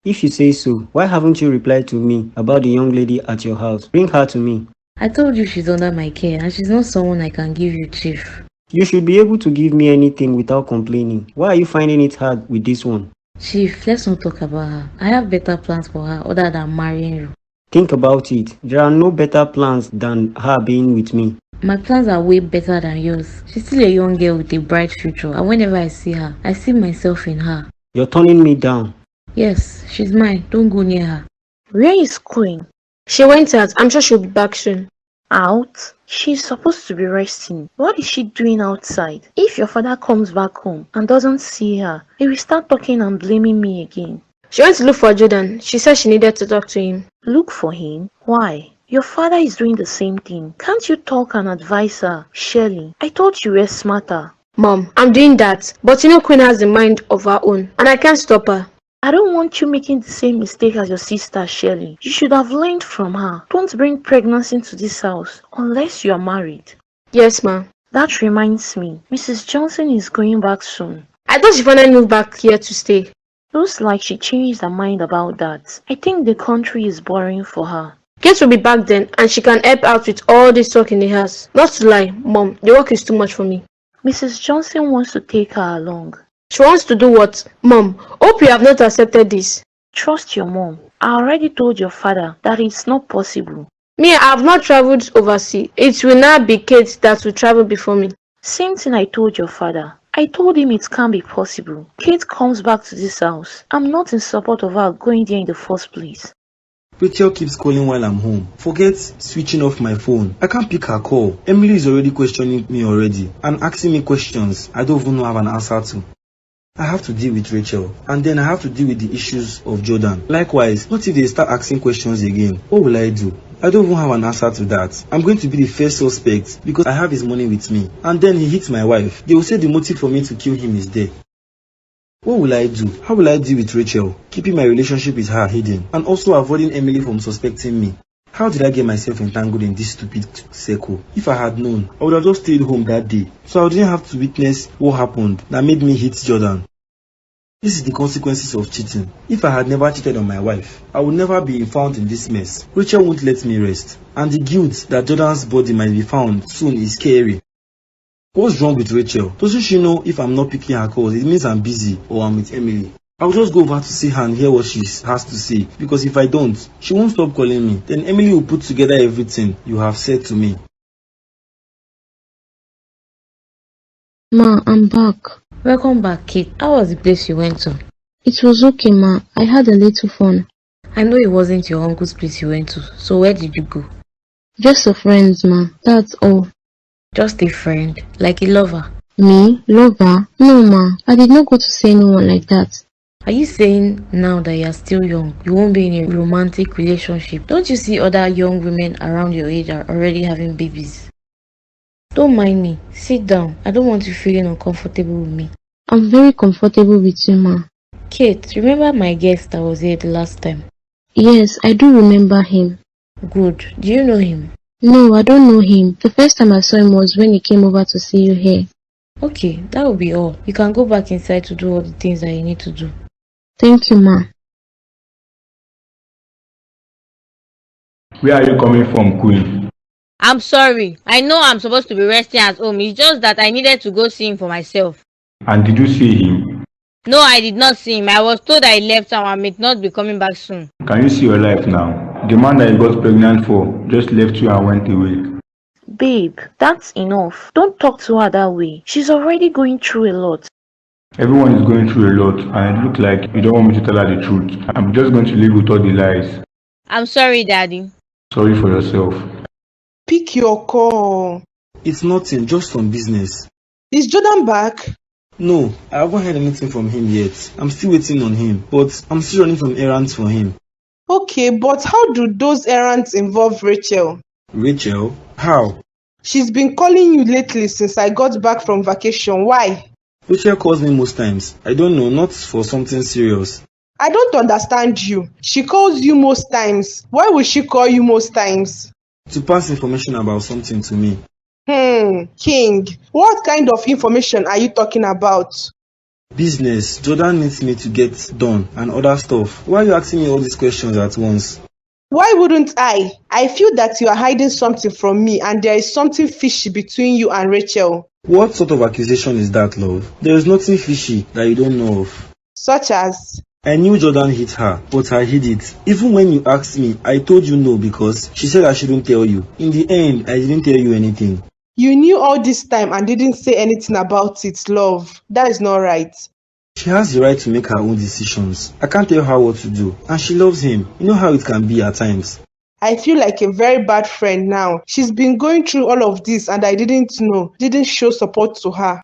If you say so, why haven't you replied to me about the young lady at your house? Bring her to me. I told you she's under my care and she's not someone I can give you, Chief. You should be able to give me anything without complaining. Why are you finding it hard with this one? Chief, let's not talk about her. I have better plans for her other than marrying you. Think about it. There are no better plans than her being with me. My plans are way better than yours. She's still a young girl with a bright future, and whenever I see her, I see myself in her. You're turning me down. Yes, she's mine. Don't go near her. Where is Queen? She went out. I'm sure she'll be back soon. Out? She's supposed to be resting. What is she doing outside? If your father comes back home and doesn't see her, he will start talking and blaming me again. She went to look for Jordan. She said she needed to talk to him. Look for him? Why? Your father is doing the same thing. Can't you talk and advise her? Shirley, I thought you were smarter. Mom, I'm doing that. But you know Queen has a mind of her own. And I can't stop her. I don't want you making the same mistake as your sister, Shirley. You should have learned from her. Don't bring pregnancy into this house unless you are married. Yes, ma. That reminds me, Mrs. Johnson is going back soon. I thought she finally moved back here to stay. Looks like she changed her mind about that. I think the country is boring for her. Kate will be back then and she can help out with all this work in the house. Not to lie, Mom, the work is too much for me. Mrs. Johnson wants to take her along. She wants to do what? Mom, hope you have not accepted this. Trust your mom. I already told your father that it's not possible. Me, I have not traveled overseas. It will now be Kate that will travel before me. Same thing I told your father. I told him it can't be possible. Kate comes back to this house. I'm not in support of her going there in the first place. Rachel keeps calling while I'm home. Forget switching off my phone. I can't pick her call. Emily is already questioning me already and asking me questions I don't even have an answer to. I have to deal with Rachel, and then I have to deal with the issues of Jordan. Likewise, what if they start asking questions again? What will I do? I don't even have an answer to that. I'm going to be the first suspect because I have his money with me. And then he hits my wife. They will say the motive for me to kill him is there. What will I do? How will I deal with Rachel, keeping my relationship with her hidden, and also avoiding Emily from suspecting me? How did I get myself entangled in this stupid circle? If I had known, I would have just stayed home that day, so I didn't have to witness what happened that made me hit Jordan. This is the consequences of cheating. If I had never cheated on my wife, I would never be found in this mess. Rachel won't let me rest, and the guilt that Jordan's body might be found soon is scary. What's wrong with Rachel? Doesn't she know if I'm not picking her calls, it means I'm busy or I'm with Emily? I'll just go over to see her and hear what she has to say, because if I don't, she won't stop calling me. Then Emily will put together everything you have said to me. Ma, I'm back. Welcome back, Kate. How was the place you went to? It was okay, ma. I had a little fun. I know it wasn't your uncle's place you went to, so where did you go? Just a friend, ma. That's all. Just a friend? Like a lover? Me? Lover? No, ma. I did not go to see anyone like that. Are you saying now that you are still young, you won't be in a romantic relationship? Don't you see other young women around your age are already having babies? Don't mind me. Sit down. I don't want you feeling uncomfortable with me. I'm very comfortable with you, ma. Kate, remember my guest that was here the last time? Yes, I do remember him. Good. Do you know him? No, I don't know him. The first time I saw him was when he came over to see you here. Okay, that will be all. You can go back inside to do all the things that you need to do. Thank you, ma. Where are you coming from, Queen? I'm sorry. I know I'm supposed to be resting at home. It's just that I needed to go see him for myself. And did you see him? No, I did not see him. I was told I left town and may not be coming back soon. Can you see your life now? The man that you got pregnant for just left you and went away. Babe, that's enough. Don't talk to her that way. She's already going through a lot. Everyone is going through a lot, and it looks like you don't want me to tell her the truth. I'm just going to live with all the lies. I'm sorry, Daddy. Sorry for yourself. Pick your call. It's nothing, just some business. Is Jordan back? No, I haven't heard anything from him yet. I'm still waiting on him, but I'm still running some errands for him. Okay, but how do those errands involve Rachel? Rachel? How? She's been calling you lately since I got back from vacation. Why? Rachel calls me most times. I don't know, not for something serious. I don't understand you. She calls you most times. Why would she call you most times? To pass information about something to me. King, what kind of information are you talking about? Business. Jordan needs me to get done and other stuff. Why are you asking me all these questions at once? Why wouldn't I? I feel that you are hiding something from me and there is something fishy between you and Rachel. What sort of accusation is that, love? There is nothing fishy that you don't know of. Such as? I knew Jordan hit her, but I hid it. Even when you asked me, I told you no because she said I shouldn't tell you. In the end, I didn't tell you anything. You knew all this time and didn't say anything about it, love. That is not right. She has the right to make her own decisions. I can't tell her what to do. And she loves him. You know how it can be at times. I feel like a very bad friend now. She's been going through all of this and I didn't know, didn't show support to her.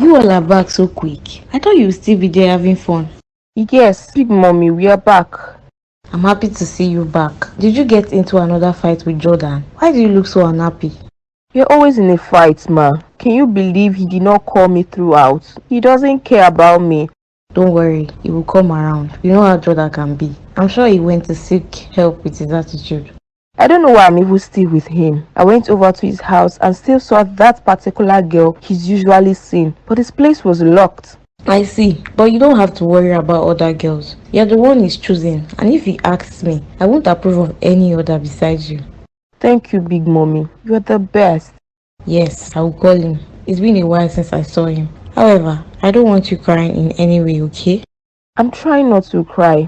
You all are back so quick. I thought you would still be there having fun. Yes, big mommy, we are back. I'm happy to see you back. Did you get into another fight with Jordan? Why do you look so unhappy? You're always in a fight, ma. Can you believe he did not call me throughout? He doesn't care about me. Don't worry, he will come around. You know how Jordan can be. I'm sure he went to seek help with his attitude. I don't know why I'm even still with him. I went over to his house and still saw that particular girl he's usually seen, but his place was locked. I see, but you don't have to worry about other girls. You're the one he's choosing, and if he asks me, I won't approve of any other besides you. Thank you, big mommy. You're the best. Yes, I will call him. It's been a while since I saw him. However, I don't want you crying in any way, okay? I'm trying not to cry.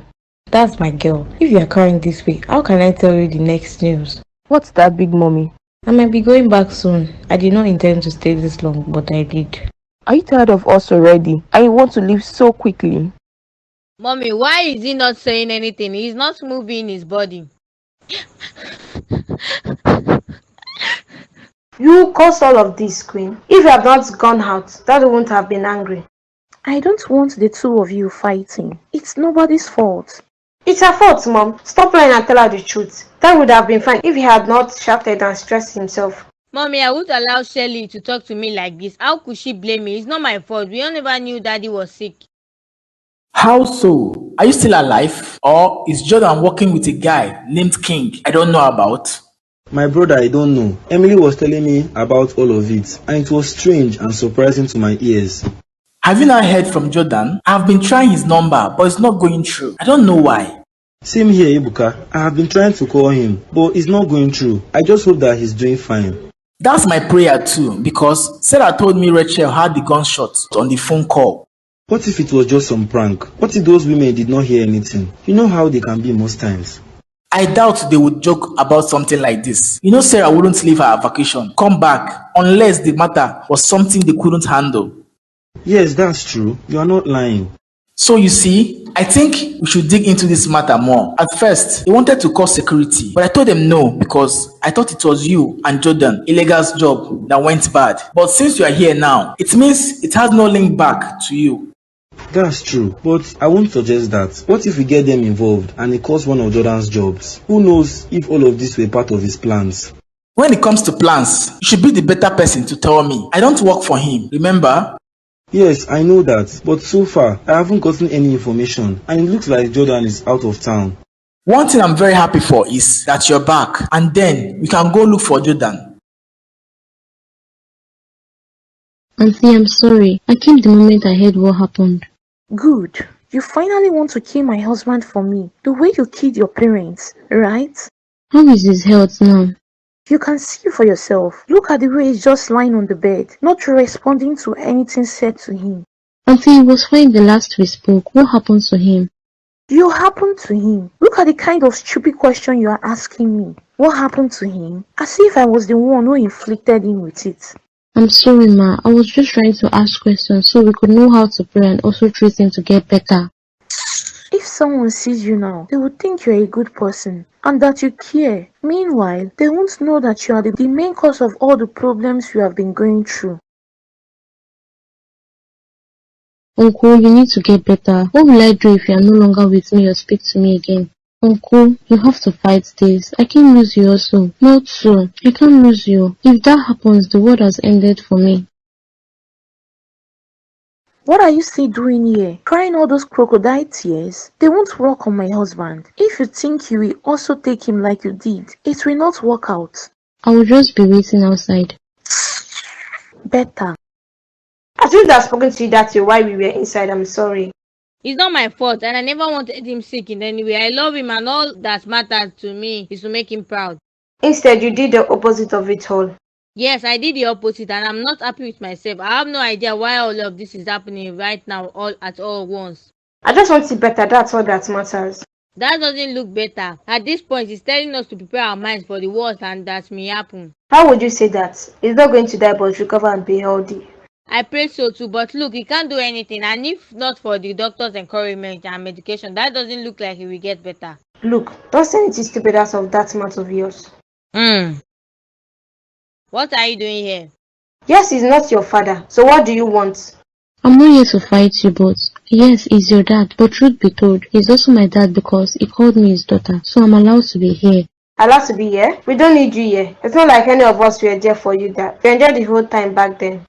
That's my girl. If you are crying this way, how can I tell you the next news? What's that, big mommy? I might be going back soon. I did not intend to stay this long, but I did. Are you tired of us already? I want to leave so quickly. Mommy, why is he not saying anything? He's not moving his body. You caused all of this, Queen. If you had not gone out, Daddy wouldn't have been angry. I don't want the two of you fighting. It's nobody's fault. It's her fault, Mom. Stop lying and tell her the truth. That would have been fine if he had not shouted and stressed himself. Mommy, I won't allow Shelly to talk to me like this. How could she blame me? It's not my fault. We all never knew Daddy was sick. How so? Are you still alive? Or is Jordan working with a guy named King I don't know about? My brother, I don't know. Emily was telling me about all of it, and it was strange and surprising to my ears. Have you not heard from Jordan? I've been trying his number, but it's not going through. I don't know why. Same here, Ibuka. I have been trying to call him, but it's not going through. I just hope that he's doing fine. That's my prayer too, because Sarah told me Rachel had the gunshot on the phone call. What if it was just some prank? What if those women did not hear anything? You know how they can be most times. I doubt they would joke about something like this. You know Sarah wouldn't leave her vacation, come back, unless the matter was something they couldn't handle. Yes, that's true. You are not lying. So you see, I think we should dig into this matter more. At first, they wanted to call security, but I told them no because I thought it was you and Jordan, Illegal's job, that went bad. But since you are here now, it means it has no link back to you. That's true, but I won't suggest that. What if we get them involved and it costs one of Jordan's jobs? Who knows if all of this were part of his plans? When it comes to plans, you should be the better person to tell me. I don't work for him, remember? Yes, I know that, but so far, I haven't gotten any information, and it looks like Jordan is out of town. One thing I'm very happy for is that you're back, and then we can go look for Jordan. Auntie, I'm sorry. I came the moment I heard what happened. Good. You finally want to kill my husband for me, the way you killed your parents, right? How is his health now? You can see for yourself. Look at the way he's just lying on the bed, not responding to anything said to him. Auntie, he was fine the last we spoke. What happened to him? You happened to him. Look at the kind of stupid question you are asking me. What happened to him? As if I was the one who inflicted him with it. I'm sorry, Ma. I was just trying to ask questions so we could know how to pray and also treat him to get better. If someone sees you now, they would think you're a good person and that you care. Meanwhile, they won't know that you are the main cause of all the problems you have been going through. Uncle, you need to get better. What will I do if you are no longer with me or speak to me again? Uncle, you have to fight this. I can't lose you also. Not so. I can't lose you. If that happens, the world has ended for me. What are you still doing here? Crying all those crocodile tears? They won't work on my husband. If you think you will also take him like you did, it will not work out. I will just be waiting outside. Better. I shouldn't have spoken to you that way while we were inside. I'm sorry. It's not my fault, and I never wanted him sick in any way. I love him, and all that matters to me is to make him proud. Instead, you did the opposite of it all. Yes, I did the opposite, and I'm not happy with myself. I have no idea why all of this is happening right now, all at all once. I just want it better. That's all that matters. That doesn't look better. At this point, it's telling us to prepare our minds for the worst, and that may happen. How would you say that? He's not going to die but recover and be healthy. I pray so too, but look, he can't do anything, and if not for the doctor's encouragement and medication, that doesn't look like he will get better. Look, don't say anything stupid out of that mouth of yours. What are you doing here? Yes, he's not your father. So what do you want? I'm not here to fight you, but yes, he's your dad. But truth be told, he's also my dad because he called me his daughter, so I'm allowed to be here. Allowed to be here? We don't need you here. It's not like any of us were there for you that we enjoyed the whole time back then.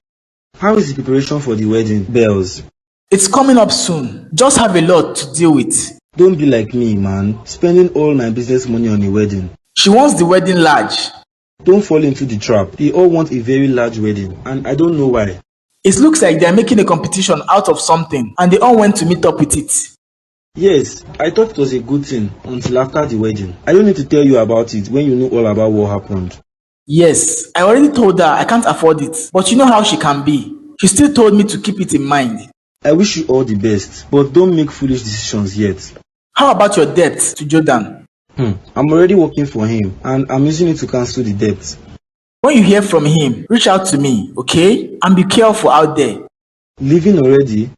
How is the preparation for the wedding, Bells? It's coming up soon. Just have a lot to deal with. Don't be like me, man. Spending all my business money on a wedding. She wants the wedding large. Don't fall into the trap. They all want a very large wedding, and I don't know why. It looks like they're making a competition out of something, and they all went to meet up with it. Yes, I thought it was a good thing until after the wedding. I don't need to tell you about it when you know all about what happened. Yes, I already told her I can't afford it, but you know how she can be. She still told me to keep it in mind. I wish you all the best, but don't make foolish decisions yet. How about your debt to Jordan? I'm already working for him, and I'm using it to cancel the debt. When you hear from him, reach out to me, okay? And be careful out there. Leaving already?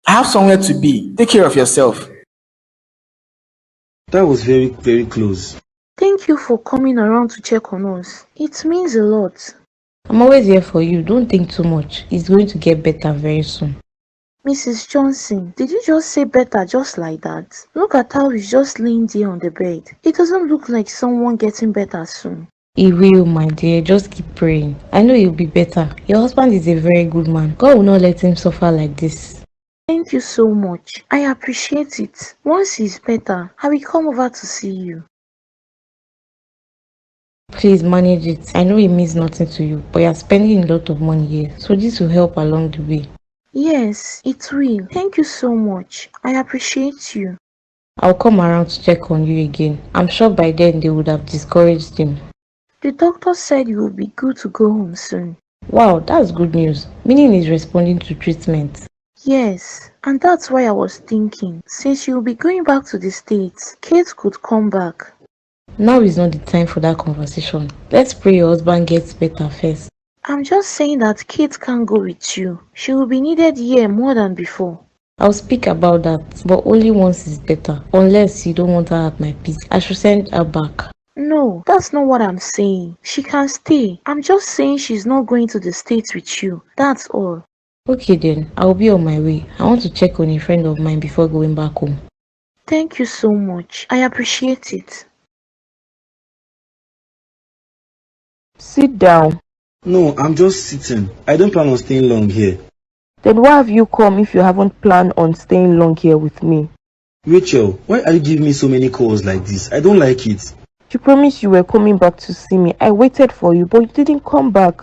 I have somewhere to be. Take care of yourself. That was very, very close. Thank you for coming around to check on us. It means a lot. I'm always here for you. Don't think too much. It's going to get better very soon. Mrs. Johnson, did you just say better just like that? Look at how he's just laying there on the bed. It doesn't look like someone getting better soon. He will, my dear. Just keep praying. I know he'll be better. Your husband is a very good man. God will not let him suffer like this. Thank you so much. I appreciate it. Once he's better, I will come over to see you. Please manage it. I know it means nothing to you, but you're spending a lot of money here, so this will help along the way. Yes, it will. Thank you so much. I appreciate you. I'll come around to check on you again. I'm sure by then they would have discouraged him. The doctor said you will be good to go home soon. Wow, that's good news. Meaning he's responding to treatment. Yes, and that's why I was thinking, since you'll be going back to the States, Kate could come back. Now is not the time for that conversation. Let's pray your husband gets better first. I'm just saying that Kate can't go with you. She will be needed here more than before. I'll speak about that, but only once is better. Unless you don't want her at my peace, I should send her back. No, that's not what I'm saying. She can stay. I'm just saying she's not going to the States with you. That's all. Okay then, I'll be on my way. I want to check on a friend of mine before going back home. Thank you so much. I appreciate it. Sit down. No, I'm just sitting. I don't plan on staying long here. Then why have you come if you haven't planned on staying long here with me? Rachel, why are you giving me so many calls like this? I don't like it. You promised you were coming back to see me. I waited for you, but you didn't come back.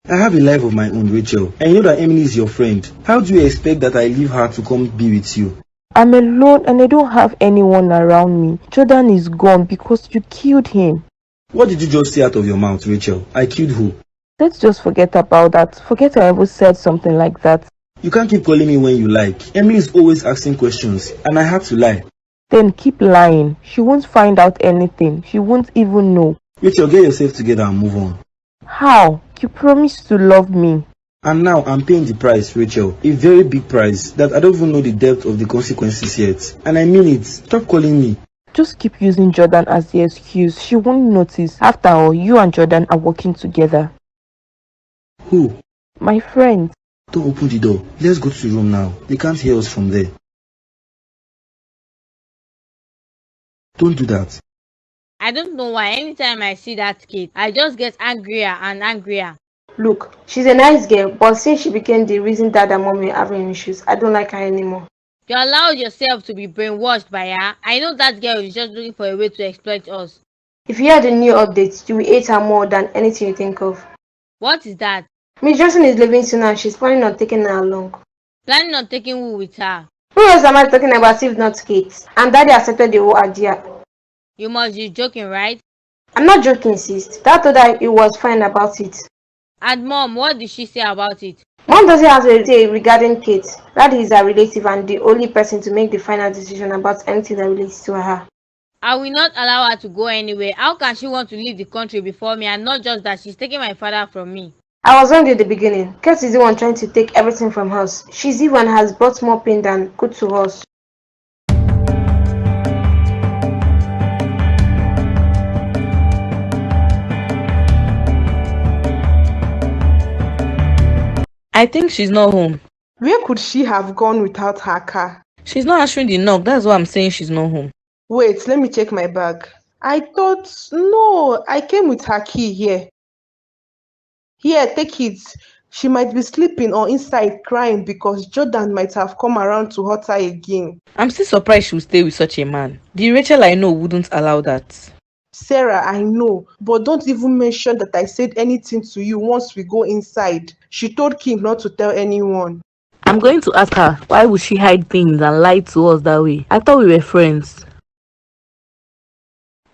I have a life of my own, Rachel. And you know that Emily is your friend. How do you expect that I leave her to come be with you? I'm alone and I don't have anyone around me. Jordan is gone because you killed him. What did you just say out of your mouth, Rachel? I killed who? Let's just forget about that. Forget I ever said something like that. You can't keep calling me when you like. Emily is always asking questions, and I have to lie. Then keep lying. She won't find out anything. She won't even know. Rachel, get yourself together and move on. How? You promised to love me. And now I'm paying the price, Rachel. A very big price that I don't even know the depth of the consequences yet. And I mean it. Stop calling me. Just keep using Jordan as the excuse. She won't notice. After all, you and Jordan are working together. Who? My friend. Don't open the door. Let's go to the room now. They can't hear us from there. Don't do that. I don't know why anytime I see that kid, I just get angrier and angrier. Look, she's a nice girl, but since she became the reason Dad and Mom were having issues, I don't like her anymore. You allowed yourself to be brainwashed by her. I know that girl is just looking for a way to exploit us. If you had a new update, you will hate her more than anything you think of. What is that? Miss Johnson is leaving soon and she's planning on taking her along. Planning on taking who with her? Who else am I talking about if not Kate? And Daddy accepted the whole idea. You must be joking, right? I'm not joking, sis. Dad told her he was fine about it. And Mom, what did she say about it? Mom doesn't have to say regarding Kate. Daddy is her relative and the only person to make the final decision about anything that relates to her. I will not allow her to go anywhere. How can she want to leave the country before me, and not just that, she's taking my father from me? I was wrong at the beginning. Kate is the one trying to take everything from us. She's the one has brought more pain than good to us. I think she's not home. Where could she have gone without her car? She's not answering the knock. That's why I'm saying she's not home. Wait, let me check my bag. I thought, no, I came with her key here. Here, take it. She might be sleeping or inside crying because Jordan might have come around to hurt her again. I'm still surprised she would stay with such a man. The Rachel I know wouldn't allow that. Sarah, I know, but don't even mention that I said anything to you once we go inside. She told King not to tell anyone. I'm going to ask her, why would she hide things and lie to us that way? I thought we were friends.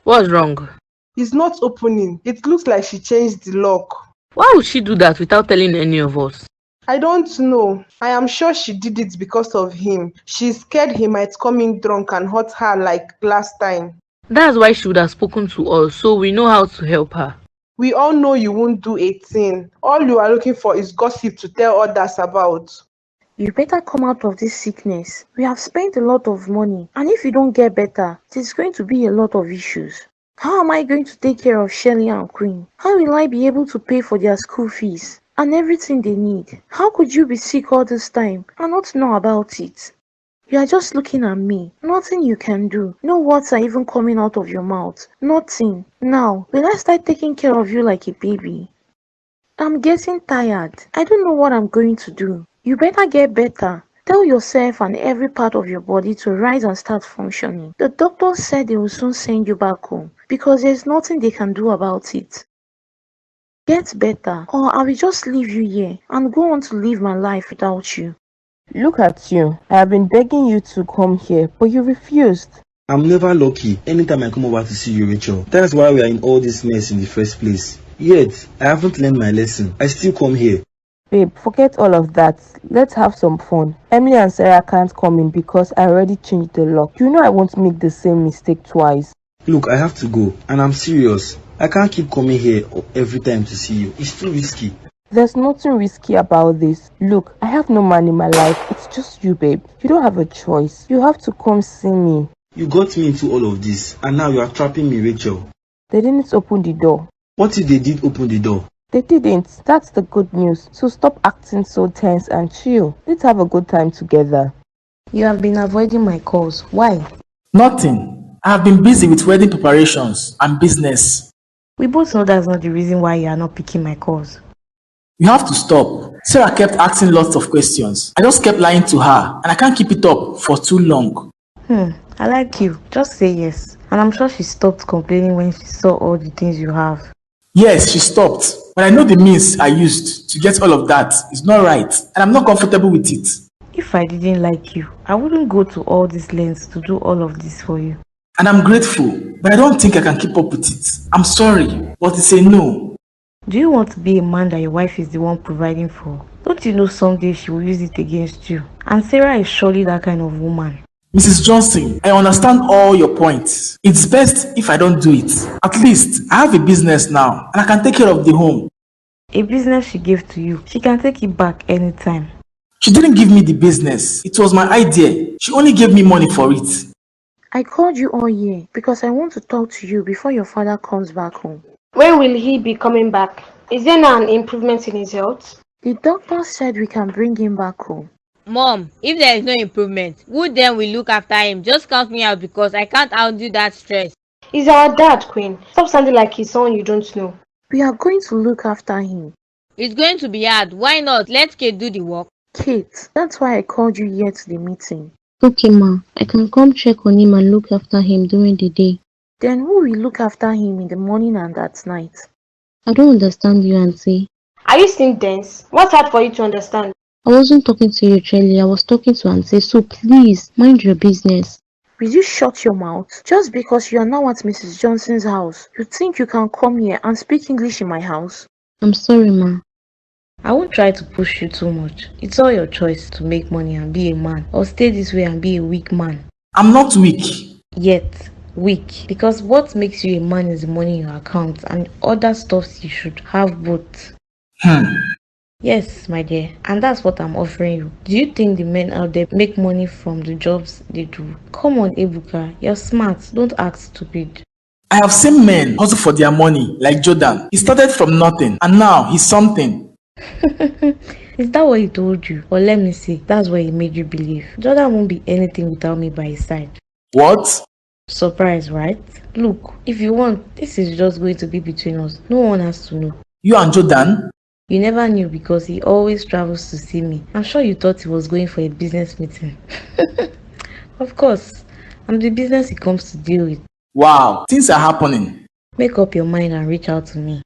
What's wrong? It's not opening. It looks like she changed the lock. Why would she do that without telling any of us? I don't know. I am sure she did it because of him. She's scared he might come in drunk and hurt her like last time. That's why she would have spoken to us, so we know how to help her. We all know you won't do a thing. All you are looking for is gossip to tell others about. You better come out of this sickness. We have spent a lot of money, and if you don't get better, there's going to be a lot of issues. How am I going to take care of Shelly and Queen? How will I be able to pay for their school fees and everything they need? How could you be sick all this time and not know about it? You are just looking at me. Nothing you can do. No words are even coming out of your mouth. Nothing. Now, will I start taking care of you like a baby? I'm getting tired. I don't know what I'm going to do. You better get better. Tell yourself and every part of your body to rise and start functioning. The doctor said they will soon send you back home because there's nothing they can do about it. Get better, or I will just leave you here and go on to live my life without you. Look at you. I have been begging you to come here, but you refused. I'm never lucky anytime I come over to see you, Rachel. That's why we are in all this mess in the first place. Yet, I haven't learned my lesson. I still come here. Babe, forget all of that. Let's have some fun. Emily and Sarah can't come in because I already changed the lock. You know I won't make the same mistake twice. Look, I have to go, and I'm serious. I can't keep coming here every time to see you. It's too risky. There's nothing risky about this. Look, I have no man in my life. It's just you, babe. You don't have a choice. You have to come see me. You got me into all of this, and now you are trapping me, Rachel. They didn't open the door. What if they did open the door? They didn't. That's the good news. So stop acting so tense and chill. Let's have a good time together. You have been avoiding my calls. Why? Nothing. I have been busy with wedding preparations and business. We both know that's not the reason why you are not picking my calls. You have to stop. Sarah kept asking lots of questions. I just kept lying to her, and I can't keep it up for too long. I like you. Just say yes. And I'm sure she stopped complaining when she saw all the things you have. Yes, she stopped. But I know the means I used to get all of that is not right, and I'm not comfortable with it. If I didn't like you, I wouldn't go to all these lengths to do all of this for you. And I'm grateful, but I don't think I can keep up with it. I'm sorry, but it's a no. Do you want to be a man that your wife is the one providing for? Don't you know someday she will use it against you? And Sarah is surely that kind of woman. Mrs. Johnson, I understand all your points. It's best if I don't do it. At least I have a business now, and I can take care of the home. A business she gave to you, she can take it back anytime. She didn't give me the business. It was my idea. She only gave me money for it. I called you all year because I want to talk to you before your father comes back home. When will he be coming back? Is there now an improvement in his health? The doctor said we can bring him back home. Mom, if there is no improvement, who then will look after him? Just count me out because I can't outdo that stress. He's our dad, Queen. Stop sounding like he's someone you don't know. We are going to look after him. It's going to be hard. Why not? Let Kate do the work. Kate, that's why I called you here to the meeting. Okay, ma. I can come check on him and look after him during the day. Then who will look after him in the morning and at night? I don't understand you, auntie. Are you still dense? What's hard for you to understand? I wasn't talking to you, Charlie. I was talking to auntie. So please, mind your business. Will you shut your mouth? Just because you are now at Mrs. Johnson's house, you think you can come here and speak English in my house? I'm sorry, ma. I won't try to push you too much. It's all your choice to make money and be a man, or stay this way and be a weak man. I'm not weak. Yet, weak. Because what makes you a man is the money in your account and other stuff you should have both. Yes, my dear, and that's what I'm offering you. Do you think the men out there make money from the jobs they do? Come on, Ebuka, you're smart. Don't act stupid. I have seen men hustle for their money, like Jordan. He started from nothing, and now he's something. Is that what he told you? Or let me see, that's what he made you believe. Jordan won't be anything without me by his side. What? Surprise, right? Look, if you want, this is just going to be between us. No one has to know. You and Jordan? You never knew because he always travels to see me. I'm sure you thought he was going for a business meeting. Of course, I'm the business he comes to deal with. Wow, things are happening. Make up your mind and reach out to me.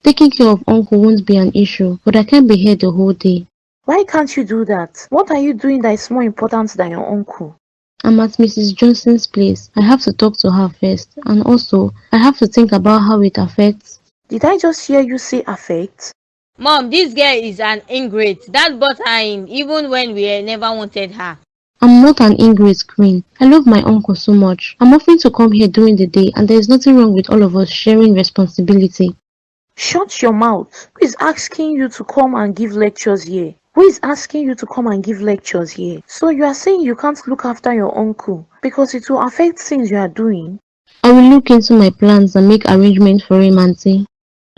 Taking care of uncle won't be an issue, but I can't be here the whole day. Why can't you do that? What are you doing that is more important than your uncle? I'm at Mrs. Johnson's place. I have to talk to her first, and also, I have to think about how it affects. Did I just hear you say affect? Mom, this girl is an ingrate. That brought her in, even when we never wanted her. I'm not an ingrate queen. I love my uncle so much. I'm offering to come here during the day, and there is nothing wrong with all of us sharing responsibility. Shut your mouth. Who is asking you to come and give lectures here? Who is asking you to come and give lectures here? So you are saying you can't look after your uncle because it will affect things you are doing? I will look into my plans and make arrangements for him, auntie.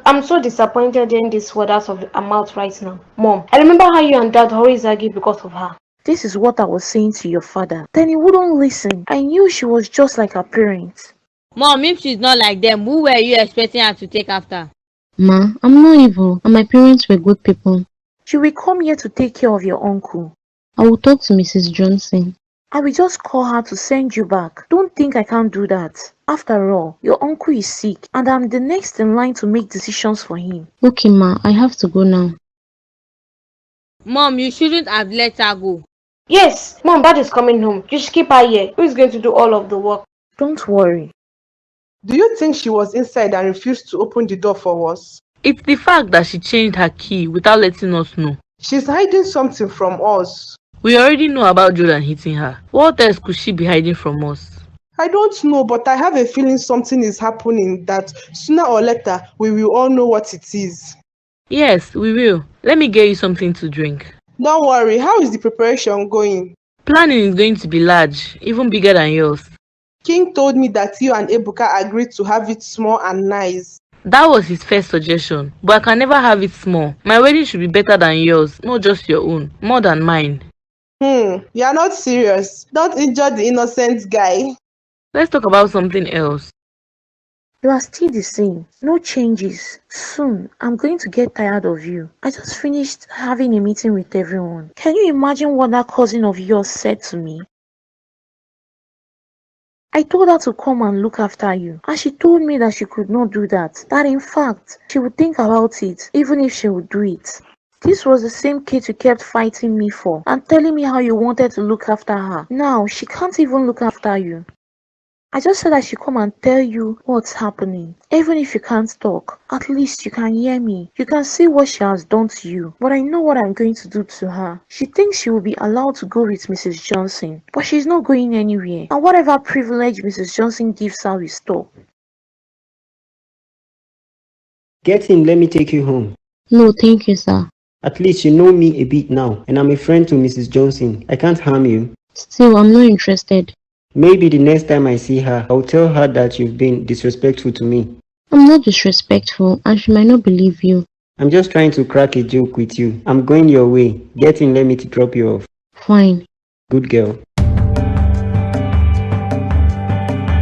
I'm so disappointed in these word out of her mouth right now. Mom, I remember how you and Dad always argue because of her. This is what I was saying to your father. Then he wouldn't listen. I knew she was just like her parents. Mom, if she's not like them, who were you expecting her to take after? Ma, I'm not evil, and my parents were good people. She will come here to take care of your uncle. I will talk to Mrs. Johnson. I will just call her to send you back. Don't think I can't do that. After all, your uncle is sick and I'm the next in line to make decisions for him. Okay, Ma, I have to go now. Mom, you shouldn't have let her go. Yes, Mom, Dad is coming home. You should keep her here. Who is going to do all of the work? Don't worry. Do you think she was inside and refused to open the door for us? It's the fact that she changed her key without letting us know. She's hiding something from us. We already know about Jordan hitting her. What else could she be hiding from us? I don't know, but I have a feeling something is happening that sooner or later we will all know what it is. Yes, we will. Let me get you something to drink. Don't worry, how is the preparation going? Planning is going to be large, even bigger than yours. King told me that you and Ebuka agreed to have it small and nice. That was his first suggestion, but I can never have it small. My wedding should be better than yours, not just your own, more than mine. You are not serious. Don't injure the innocent guy. Let's talk about something else. You are still the same. No changes. Soon, I'm going to get tired of you. I just finished having a meeting with everyone. Can you imagine what that cousin of yours said to me? I told her to come and look after you, and she told me that she could not do that. That in fact, she would think about it, even if she would do it. This was the same kid you kept fighting me for, and telling me how you wanted to look after her. Now, she can't even look after you. I just said I should come and tell you what's happening. Even if you can't talk, at least you can hear me. You can see what she has done to you. But I know what I'm going to do to her. She thinks she will be allowed to go with Mrs. Johnson. But she's not going anywhere. And whatever privilege Mrs. Johnson gives her will stop. Get in, let me take you home. No, thank you, sir. At least you know me a bit now, and I'm a friend to Mrs. Johnson. I can't harm you. Still, I'm not interested. Maybe the next time I see her, I'll tell her that you've been disrespectful to me. I'm not disrespectful, and she might not believe you. I'm just trying to crack a joke with you. I'm going your way. Get in, let me drop you off. Fine. Good girl.